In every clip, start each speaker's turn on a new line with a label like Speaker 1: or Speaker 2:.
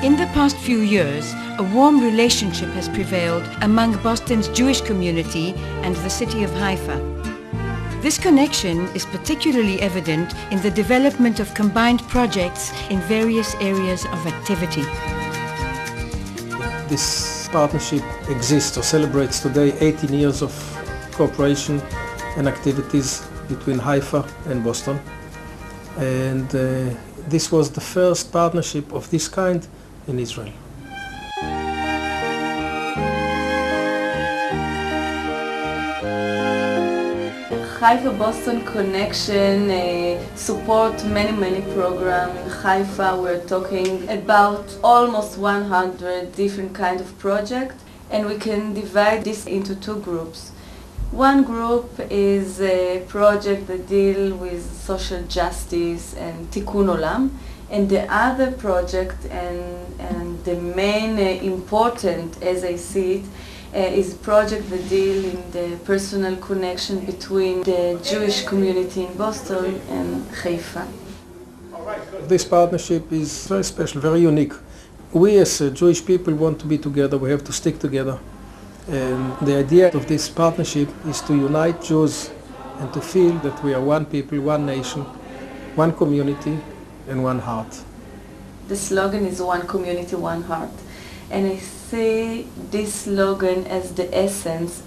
Speaker 1: In the past few years, a warm relationship has prevailed among Boston's Jewish community and the city of Haifa. This connection is particularly evident in the development of combined projects in various areas of activity.
Speaker 2: This partnership exists or celebrates today 18 years of cooperation and activities between Haifa and Boston. And this was the first partnership of this kind in Israel.
Speaker 3: Haifa-Boston Connection support many programs. In Haifa we're talking about almost 100 different kind of projects, and we can divide this into two groups. One group is a project that deal with social justice and tikkun olam, and the other project and the main important, as I see it, is a project that deal in the personal connection between the Jewish community in Boston and Haifa.
Speaker 2: This partnership is very special, very unique. We as Jewish people want to be together, we have to stick together. And the idea of this partnership is to unite Jews and to feel that we are one people, one nation, one community and one heart.
Speaker 3: The slogan is one community, one heart. And I see this slogan as the essence,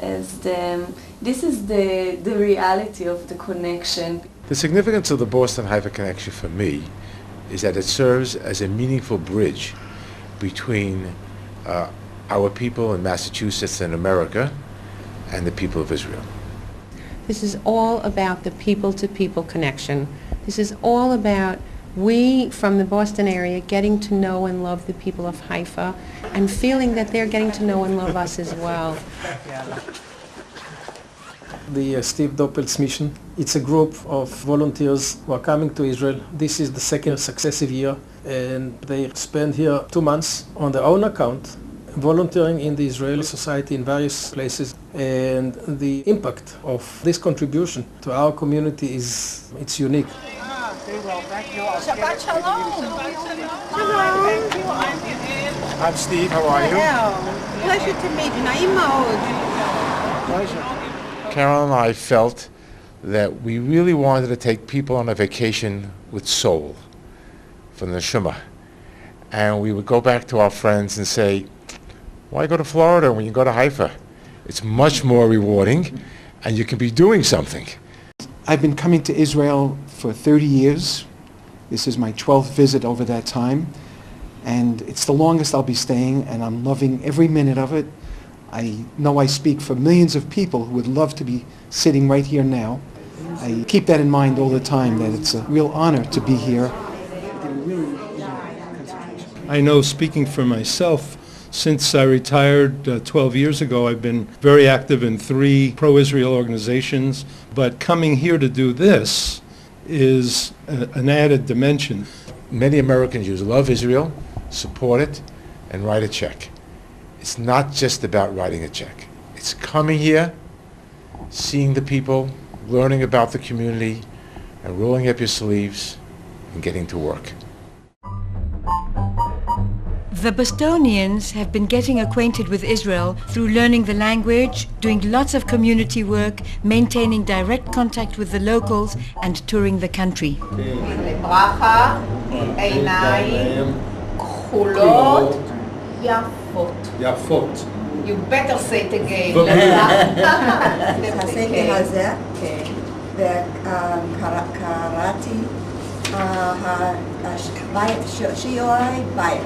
Speaker 3: this is the reality of the connection.
Speaker 4: The significance of the Boston Haifa Connection for me is that it serves as a meaningful bridge between our people in Massachusetts and America and the people of Israel.
Speaker 5: This is all about the people-to-people connection. This is all about we from the Boston area getting to know and love the people of Haifa and feeling that they're getting to know and love us as well.
Speaker 2: The Steve Doppelt's mission, it's a group of volunteers who are coming to Israel. This is the second successive year, and they spend here 2 months on their own account volunteering in the Israeli society in various places, and the impact of this contribution to our community it's unique.
Speaker 6: Shabbat Shalom. Hello.
Speaker 4: I'm Steve, how are you?
Speaker 6: Hello. Pleasure to meet you. Naim Maod.
Speaker 4: Pleasure. Carol and I felt that we really wanted to take people on a vacation with soul, from the Neshama. And we would go back to our friends and say, why go to Florida when you go to Haifa? It's much more rewarding and you can be doing something.
Speaker 7: I've been coming to Israel for 30 years. This is my 12th visit over that time, and it's the longest I'll be staying, and I'm loving every minute of it. I know I speak for millions of people who would love to be sitting right here now. I keep that in mind all the time, that it's a real honor to be here.
Speaker 8: I know, speaking for myself, since I retired 12 years ago, I've been very active in 3 pro-Israel organizations, but coming here to do this is an added dimension.
Speaker 4: Many American Jews love Israel, support it, and write a check. It's not just about writing a check. It's coming here, seeing the people, learning about the community, and rolling up your sleeves and getting to work.
Speaker 1: The Bostonians have been getting acquainted with Israel through learning the language, doing lots of community work, maintaining direct contact with the locals, and touring the country.
Speaker 6: ברכה, עיניים, כחולות, יפות.
Speaker 8: Yafot.
Speaker 6: You better say it again.
Speaker 9: הסקר הזה, וקראתי שיעורי בית.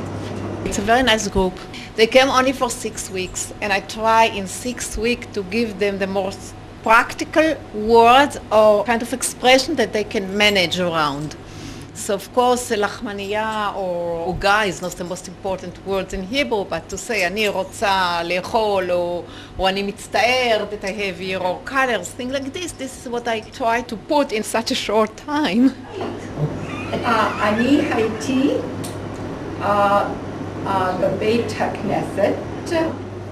Speaker 10: It's a very nice group. They came only for 6 weeks, and I try in 6 weeks to give them the most practical words or kind of expression that they can manage around. So of course, לחמניה or uga is not the most important words in Hebrew, but to say אני רוצה לאכול or אני מצטער that I have here or colors, things like this is what I try to put in such a short time.
Speaker 9: אני הייתי בבית הכנסת.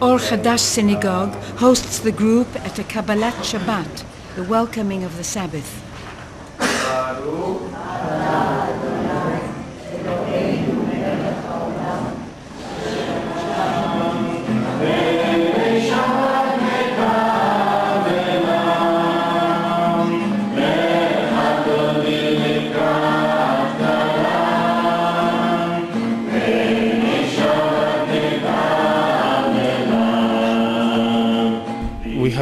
Speaker 1: Or Chadash Synagogue hosts the group at a Kabbalat Shabbat, the welcoming of the Sabbath.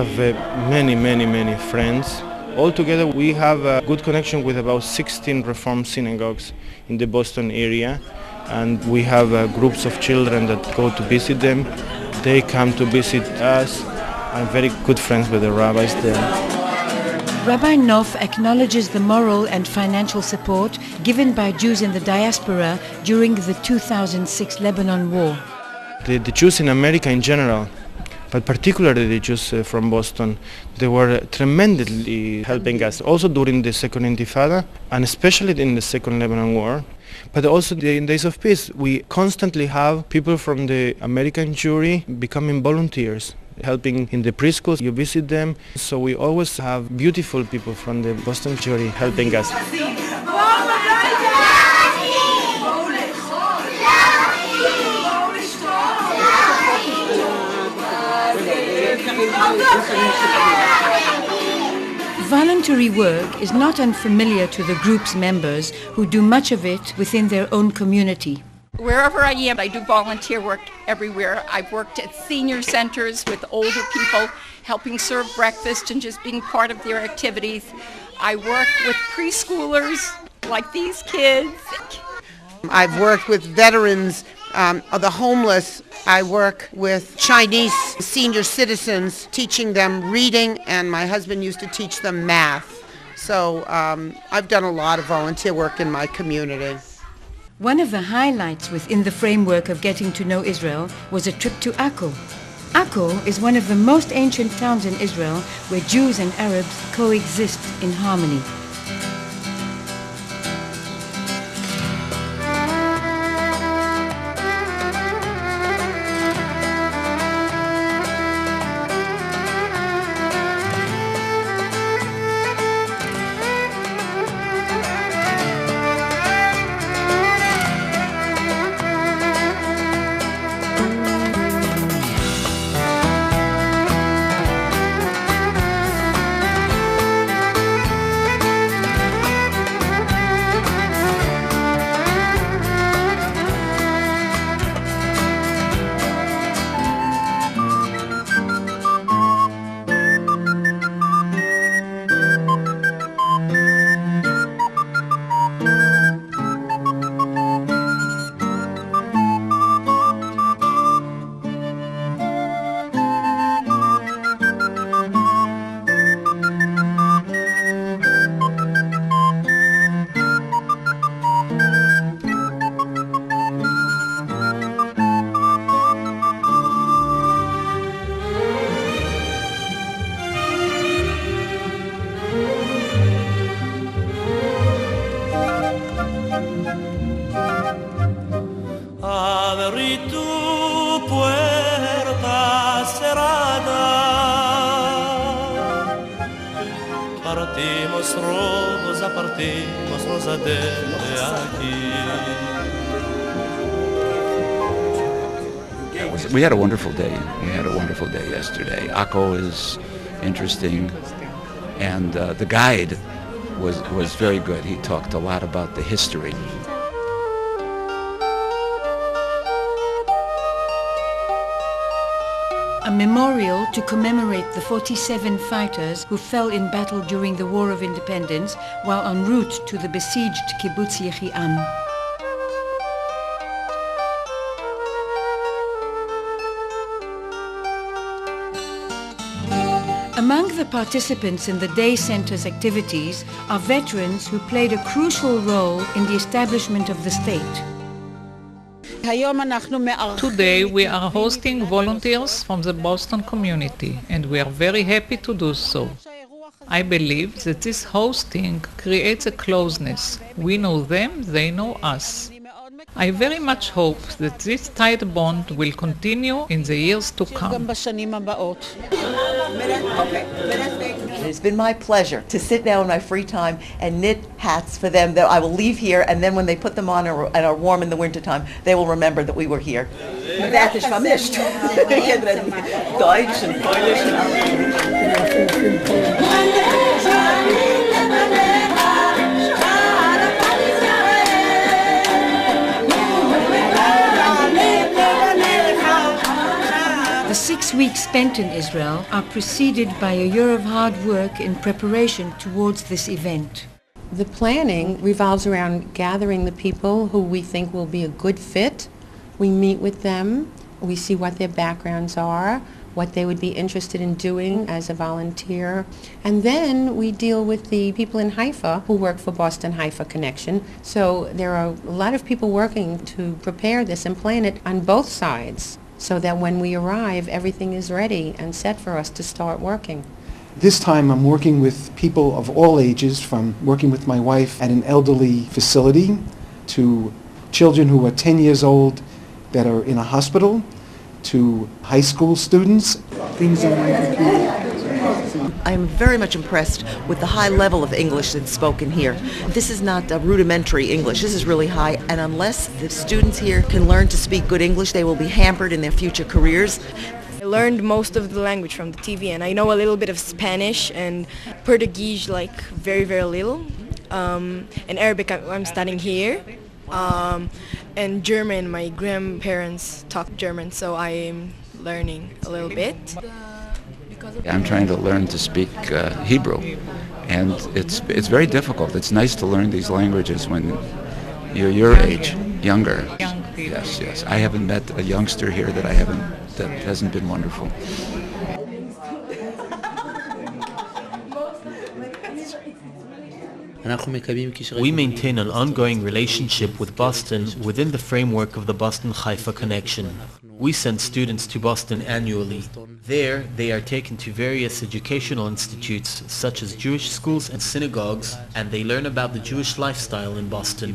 Speaker 11: have many friends. Altogether, we have a good connection with about 16 Reform synagogues in the Boston area, and we have groups of children that go to visit them. They come to visit us. I'm very good friends with the rabbis there.
Speaker 1: Rabbi Noff acknowledges the moral and financial support given by Jews in the diaspora during the 2006 Lebanon War.
Speaker 11: The Jews in America in general, but particularly the Jews from Boston, they were tremendously helping us, also during the Second Intifada, and especially in the Second Lebanon War. But also in Days of Peace, we constantly have people from the American Jewry becoming volunteers, helping in the preschools. You visit them, so we always have beautiful people from the Boston Jewry helping us.
Speaker 1: Voluntary work is not unfamiliar to the group's members who do much of it within their own community.
Speaker 12: Wherever I am, I do volunteer work everywhere. I've worked at senior centers with older people, helping serve breakfast and just being part of their activities. I work with preschoolers like these kids.
Speaker 6: I've worked with veterans of the homeless. I work with Chinese senior citizens, teaching them reading, and my husband used to teach them math. So I've done a lot of volunteer work in my community.
Speaker 1: One of the highlights within the framework of getting to know Israel was a trip to Akko. Akko is one of the most ancient towns in Israel where Jews and Arabs coexist in harmony.
Speaker 13: We had a wonderful day. We had a wonderful day yesterday. Akko is interesting, and the guide was very good. He talked a lot about the history.
Speaker 1: A memorial to commemorate the 47 fighters who fell in battle during the War of Independence while en route to the besieged kibbutz Yechi'am. Among the participants in the day center's activities are veterans who played a crucial role in the establishment of the state.
Speaker 14: Today we are hosting volunteers from the Boston community, and we are very happy to do so. I believe that this hosting creates a closeness. We know them, they know us. I very much hope that this tight bond will continue in the years to come.
Speaker 15: It's been my pleasure to sit down in my free time and knit hats for them that I will leave here, and then when they put them on and are warm in the wintertime, they will remember that we were here.
Speaker 9: Dat is vermisst.
Speaker 15: Deutsch and Polish
Speaker 1: The 6 weeks spent in Israel are preceded by a year of hard work in preparation towards this event.
Speaker 5: The planning revolves around gathering the people who we think will be a good fit. We meet with them, we see what their backgrounds are, what they would be interested in doing as a volunteer. And then we deal with the people in Haifa who work for Boston Haifa Connection. So there are a lot of people working to prepare this and plan it on both sides so that when we arrive, everything is ready and set for us to start working.
Speaker 7: This time I'm working with people of all ages, from working with my wife at an elderly facility to children who are 10 years old that are in a hospital, to high school students.
Speaker 15: I'm very much impressed with the high level of English that's spoken here. This is not rudimentary English. This is really high, and unless the students here can learn to speak good English, they will be hampered in their future careers.
Speaker 16: I learned most of the language from the TV, and I know a little bit of Spanish and Portuguese, like very, very little. And Arabic I'm studying here. And German, my grandparents talk German, so I am learning a little bit.
Speaker 13: I'm trying to learn to speak Hebrew, and it's very difficult. It's nice to learn these languages when you're your age, younger. Yes. I haven't met a youngster here that hasn't been wonderful.
Speaker 17: We maintain an ongoing relationship with Boston within the framework of the Boston Haifa Connection. We send students to Boston annually. There, they are taken to various educational institutes such as Jewish schools and synagogues, and they learn about the Jewish lifestyle in Boston.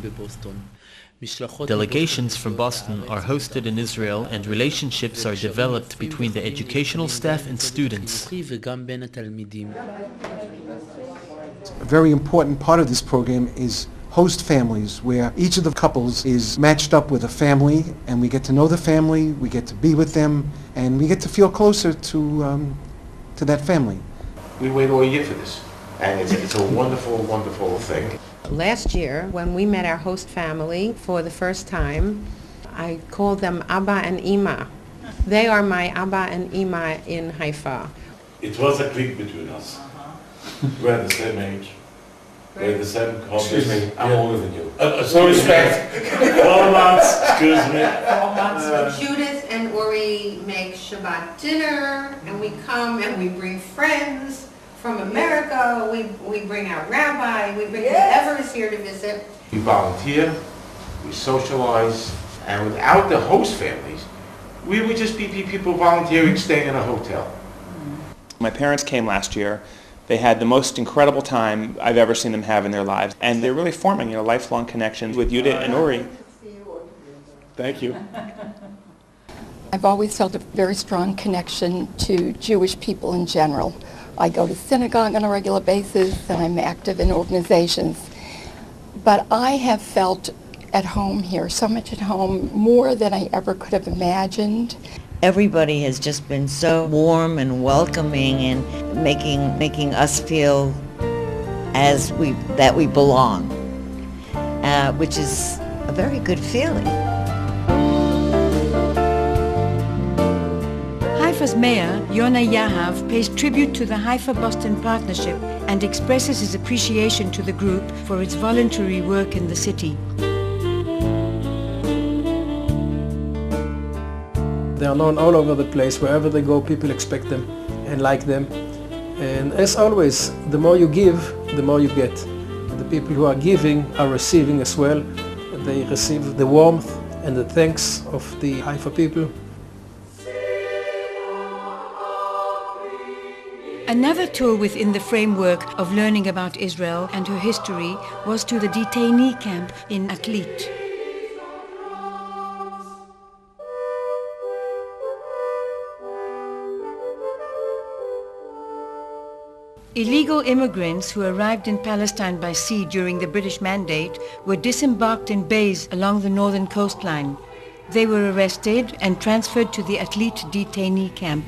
Speaker 17: Delegations from Boston are hosted in Israel, and relationships are developed between the educational staff and students.
Speaker 7: A very important part of this program is host families, where each of the couples is matched up with a family, and we get to know the family, we get to be with them, and we get to feel closer to that family.
Speaker 4: We wait all year for this, and it's a wonderful, wonderful thing.
Speaker 5: Last year, when we met our host family for the first time, I called them Abba and Ima. They are my Abba and Ima in Haifa.
Speaker 18: It was a click between us. We're the same age. We're the same hobbies.
Speaker 4: Excuse me, I'm older than you.
Speaker 18: No respect. 4 months, excuse me.
Speaker 5: 4 months. Judith and Uri make Shabbat dinner, and we come and we bring friends from America. We bring our rabbi. We bring whoever is here to visit.
Speaker 4: We volunteer, we socialize, and without the host families, we would just be people volunteering, staying in a hotel.
Speaker 19: My parents came last year. They had the most incredible time I've ever seen them have in their lives. And they're really forming, lifelong connections with Judith and Uri. Thank you.
Speaker 20: I've always felt a very strong connection to Jewish people in general. I go to synagogue on a regular basis, and I'm active in organizations. But I have felt at home here, so much at home, more than I ever could have imagined.
Speaker 21: Everybody has just been so warm and welcoming and making us feel that we belong, which is a very good feeling.
Speaker 1: Haifa's mayor, Yona Yahav, pays tribute to the Haifa-Boston partnership and expresses his appreciation to the group for its voluntary work in the city.
Speaker 2: They are known all over the place. Wherever they go, people expect them and like them. And as always, the more you give, the more you get. And the people who are giving are receiving as well. They receive the warmth and the thanks of the Haifa people.
Speaker 1: Another tour within the framework of learning about Israel and her history was to the detainee camp in Lief. Illegal immigrants who arrived in Palestine by sea during the British Mandate were disembarked in bays along the northern coastline. They were arrested and transferred to the Lief detainee camp.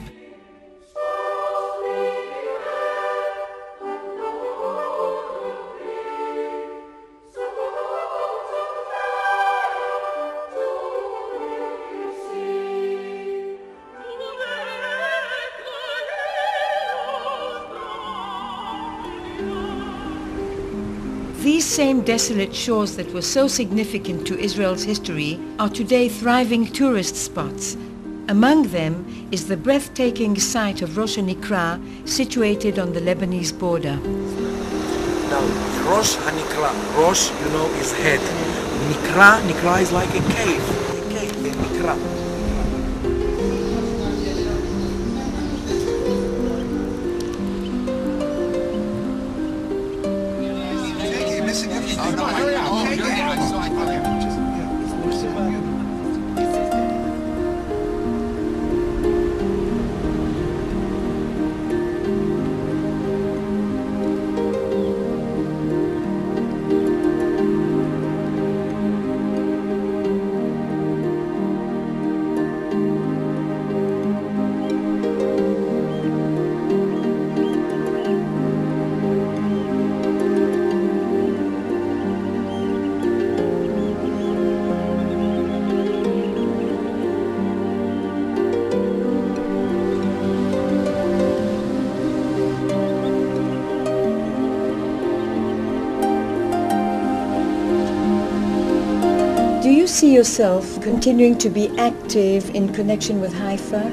Speaker 1: same desolate shores that were so significant to Israel's history are today thriving tourist spots. Among them is the breathtaking site of Rosh HaNikra, situated on the Lebanese border.
Speaker 3: Now, Rosh HaNikra, Rosh, you know, is head. Nikra is like a cave, a Nikra.
Speaker 1: Do you see yourself continuing to be active in connection with Haifa?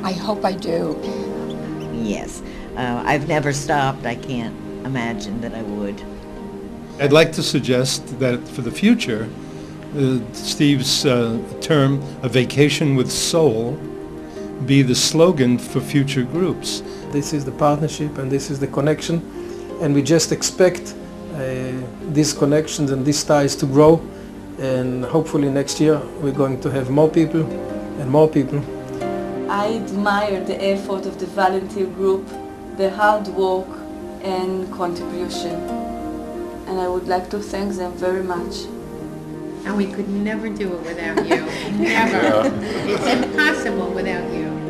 Speaker 20: I hope I do.
Speaker 21: Yes. I've never stopped. I can't imagine that I would.
Speaker 8: I'd like to suggest that for the future, Steve's term, a vacation with soul, be the slogan for future groups.
Speaker 2: This is the partnership and this is the connection, and we just expect these connections and these ties to grow, and hopefully next year we're going to have more people and more people.
Speaker 22: I admire the effort of the volunteer group, the hard work and contribution, and I would like to thank them very much.
Speaker 5: And we could never do it without you. Never. It's impossible without you.